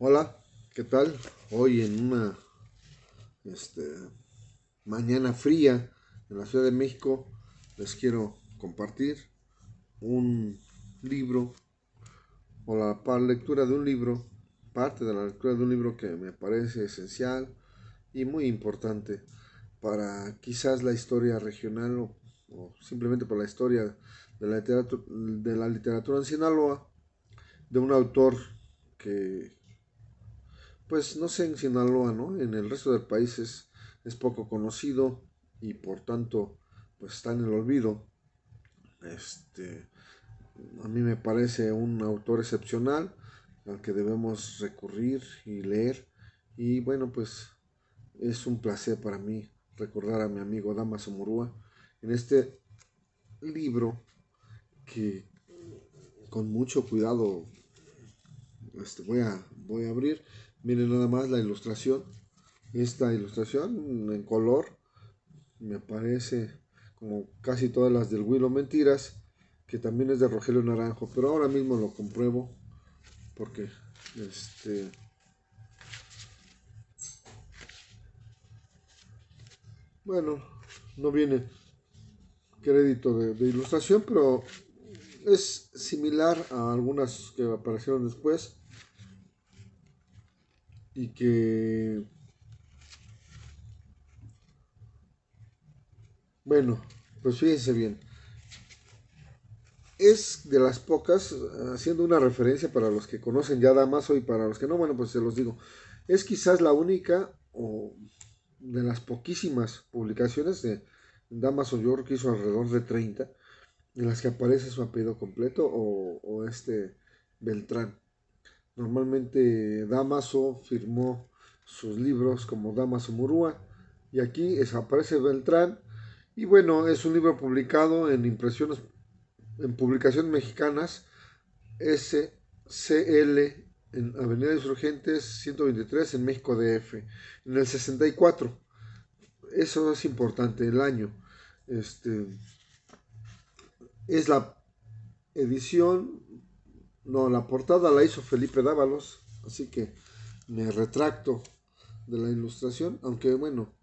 Hola, ¿qué tal? Hoy en una este, mañana fría en la Ciudad de México les quiero compartir un libro o lectura de un libro, parte de la lectura de un libro que me parece esencial y muy importante para quizás la historia regional o simplemente para la historia de la literatura en Sinaloa, de un autor que pues no sé en Sinaloa, ¿no? En el resto del país es poco conocido y por tanto pues está en el olvido. Este, a mí me parece un autor excepcional al que debemos recurrir y leer. Y bueno, pues es un placer para mí recordar a mi amigo Damaso Murúa en este libro que con mucho cuidado voy a abrir. Miren nada más la ilustración. Esta ilustración en color me parece como casi todas las del Willow Mentiras, que también es de Rogelio Naranjo, pero ahora mismo lo compruebo porque este bueno, no viene crédito de ilustración, pero es similar a algunas que aparecieron después y que bueno, pues fíjense bien, es de las pocas, haciendo una referencia para los que conocen ya Damaso y para los que no, bueno, pues se los digo. Es quizás la única o de las poquísimas publicaciones de Damaso, yo creo que hizo alrededor de 30, en las que aparece su apellido completo o este Beltrán. Normalmente Damaso firmó sus libros como Damaso Murúa y aquí aparece Beltrán y bueno, es un libro publicado en impresiones en publicaciones mexicanas SCL en Avenida Insurgentes 123 en México DF en el 64. Eso es importante, el año. Este es la edición, no, la portada la hizo Felipe Dávalos, así que me retracto de la ilustración, aunque bueno,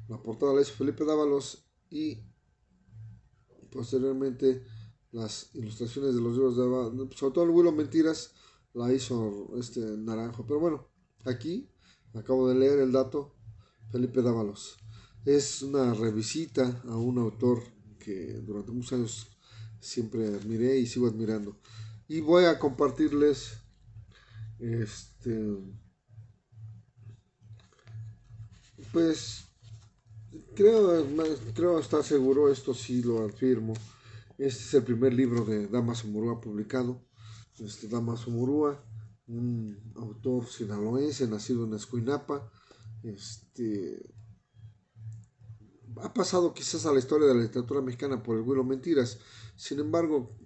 la portada la hizo Felipe Dávalos y posteriormente las ilustraciones de los libros de sobre todo el Willow Mentiras la hizo este Naranjo, pero bueno, aquí acabo de leer el dato, Felipe Dávalos. Es una revisita a un autor que durante muchos años siempre admiré y sigo admirando. Y voy a compartirles este pues creo estar seguro, esto sí lo afirmo. Este es el primer libro de Damaso Murúa publicado. Damaso Murúa, un autor sinaloense nacido en Escuinapa. Este, ha pasado quizás a la historia de la literatura mexicana por el Güiro Mentiras. Sin embargo,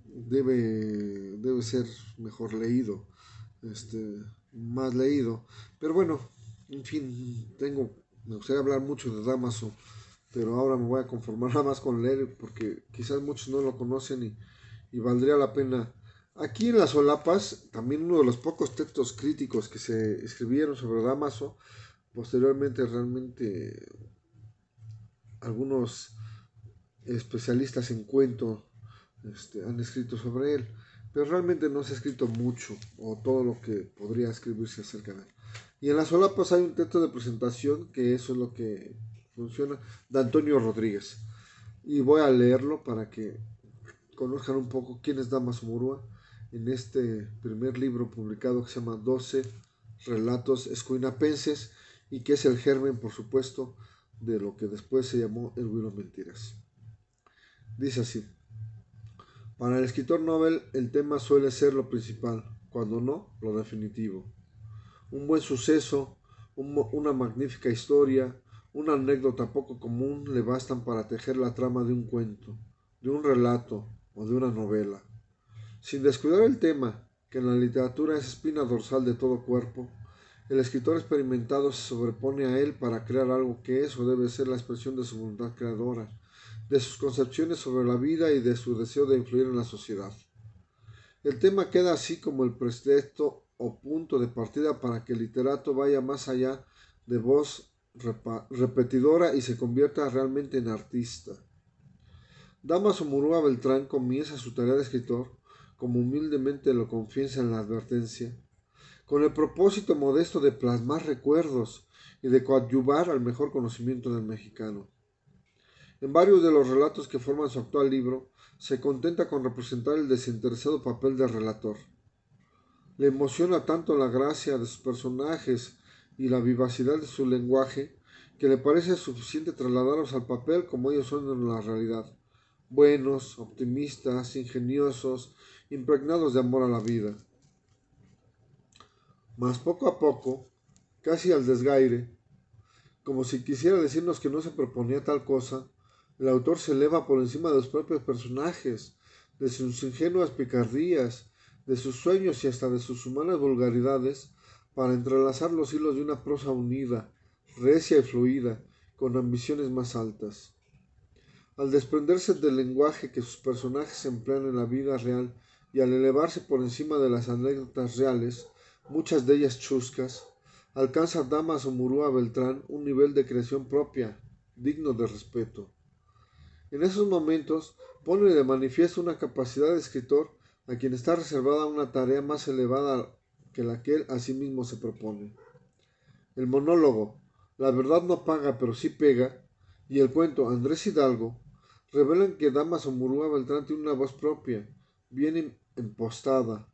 debe ser mejor leído, más leído. Pero bueno, en fin, me gustaría hablar mucho de Damaso, pero ahora me voy a conformar nada más con leer porque quizás muchos no lo conocen y valdría la pena. Aquí en las solapas, también uno de los pocos textos críticos que se escribieron sobre Damaso, posteriormente realmente algunos especialistas en cuento han escrito sobre él, pero realmente no se ha escrito mucho o todo lo que podría escribirse acerca de él. Y en las solapas hay un texto de presentación que eso es lo que funciona, de Antonio Rodríguez. Y voy a leerlo para que conozcan un poco quién es Damaso Murúa en este primer libro publicado que se llama 12 relatos escuinapenses y que es el germen, por supuesto, de lo que después se llamó el Güiro Mentiras. Dice así: para el escritor novel el tema suele ser lo principal, cuando no, lo definitivo. Un buen suceso, una magnífica historia, una anécdota poco común le bastan para tejer la trama de un cuento, de un relato o de una novela. Sin descuidar el tema, que en la literatura es espina dorsal de todo cuerpo, el escritor experimentado se sobrepone a él para crear algo que es o debe ser la expresión de su voluntad creadora, de sus concepciones sobre la vida y de su deseo de influir en la sociedad. El tema queda así como el pretexto o punto de partida para que el literato vaya más allá de voz repetidora y se convierta realmente en artista. Damaso Murúa Beltrán comienza su tarea de escritor, como humildemente lo confiesa en la advertencia, con el propósito modesto de plasmar recuerdos y de coadyuvar al mejor conocimiento del mexicano. En varios de los relatos que forman su actual libro, se contenta con representar el desinteresado papel de relator. Le emociona tanto la gracia de sus personajes y la vivacidad de su lenguaje, que le parece suficiente trasladarlos al papel como ellos son en la realidad, buenos, optimistas, ingeniosos, impregnados de amor a la vida. Mas poco a poco, casi al desgaire, como si quisiera decirnos que no se proponía tal cosa, el autor se eleva por encima de los propios personajes, de sus ingenuas picardías, de sus sueños y hasta de sus humanas vulgaridades, para entrelazar los hilos de una prosa unida, recia y fluida, con ambiciones más altas. Al desprenderse del lenguaje que sus personajes emplean en la vida real y al elevarse por encima de las anécdotas reales, muchas de ellas chuscas, alcanza Damaso Murúa Beltrán un nivel de creación propia, digno de respeto. En esos momentos pone de manifiesto una capacidad de escritor a quien está reservada una tarea más elevada que la que él a sí mismo se propone. El monólogo La verdad no paga pero sí pega y el cuento Andrés Hidalgo revelan que Damaso Murúa Beltrán tiene una voz propia, bien impostada,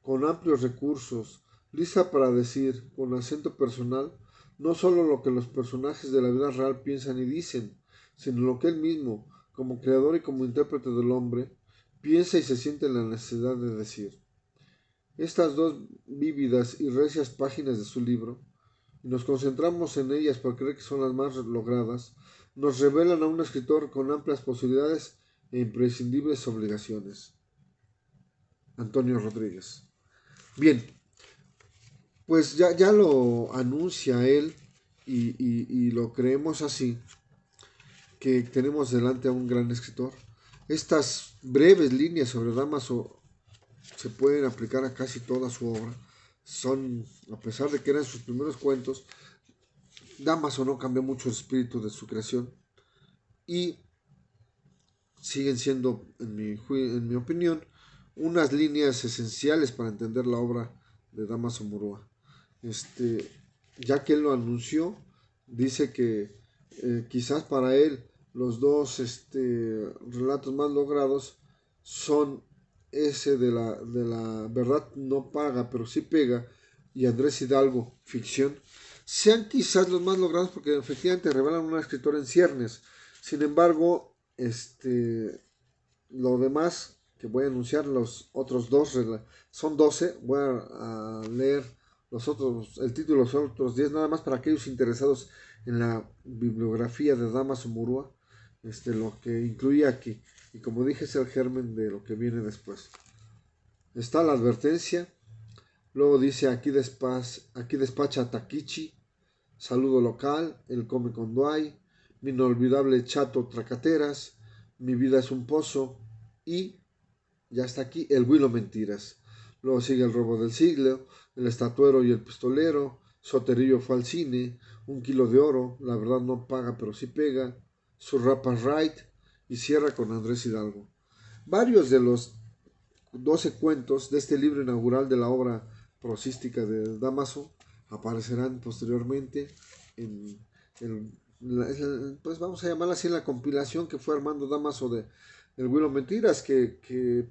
con amplios recursos, lista para decir, con acento personal, no solo lo que los personajes de la vida real piensan y dicen, sino lo que él mismo, como creador y como intérprete del hombre, piensa y se siente en la necesidad de decir. Estas dos vívidas y recias páginas de su libro, y nos concentramos en ellas por creer que son las más logradas, nos revelan a un escritor con amplias posibilidades e imprescindibles obligaciones. Antonio Rodríguez. Bien, pues ya lo anuncia él y lo creemos así, que tenemos delante a un gran escritor. Estas breves líneas sobre Damaso se pueden aplicar a casi toda su obra. Son, a pesar de que eran sus primeros cuentos, Damaso no cambió mucho el espíritu de su creación y siguen siendo, en mi opinión, unas líneas esenciales para entender la obra de Damaso Murúa. Ya que él lo anunció, dice que quizás para él los dos relatos más logrados son ese de la verdad no paga, pero sí pega, y Andrés Hidalgo, ficción, sean quizás los más logrados porque efectivamente revelan un escritor en ciernes. Sin embargo, lo demás que voy a anunciar, los otros dos, son 12, voy a leer los otros, el título de los otros 10, nada más para aquellos interesados en la bibliografía de Damaso Murúa, lo que incluye aquí. Y como dije, es el germen de lo que viene después. Está la advertencia, luego dice aquí despacha Takichi, saludo local, el come con Duay, mi inolvidable chato Tracateras, mi vida es un pozo y ya está aquí el Huilo Mentiras. Luego sigue el robo del siglo, el estatuero y el pistolero, Soterillo fue al cine, un kilo de oro, la verdad no paga pero sí pega, su rapa right y cierra con Andrés Hidalgo. Varios de los 12 cuentos de este libro inaugural de la obra prosística de Damaso aparecerán posteriormente pues vamos a llamarla así, en la compilación que fue Armando Damaso de El Huilo Mentiras, que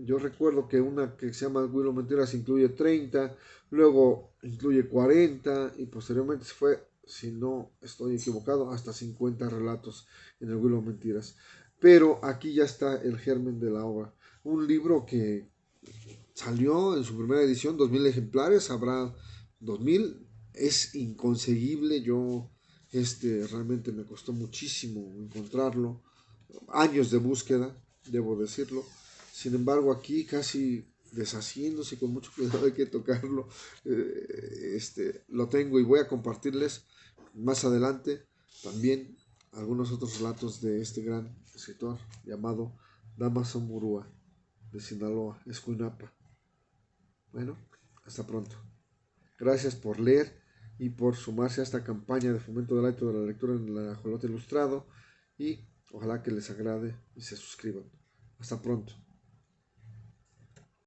yo recuerdo que una que se llama El Huilo Mentiras incluye 30, luego incluye 40 y posteriormente se fue, si no estoy equivocado, hasta 50 relatos en El Huilo Mentiras. Pero aquí ya está el germen de la obra. Un libro que salió en su primera edición, 2000 ejemplares, habrá 2000, es inconseguible, yo realmente me costó muchísimo encontrarlo, años de búsqueda, debo decirlo. Sin embargo, aquí casi deshaciéndose, con mucho cuidado hay que tocarlo, lo tengo y voy a compartirles más adelante también algunos otros relatos de este gran escritor llamado Damaso Murúa de Sinaloa, Escuinapa. Bueno, Hasta pronto. Gracias por leer y por sumarse a esta campaña de fomento del hábito de la lectura en el Ajolote Ilustrado, y ojalá que les agrade y se suscriban. Hasta pronto.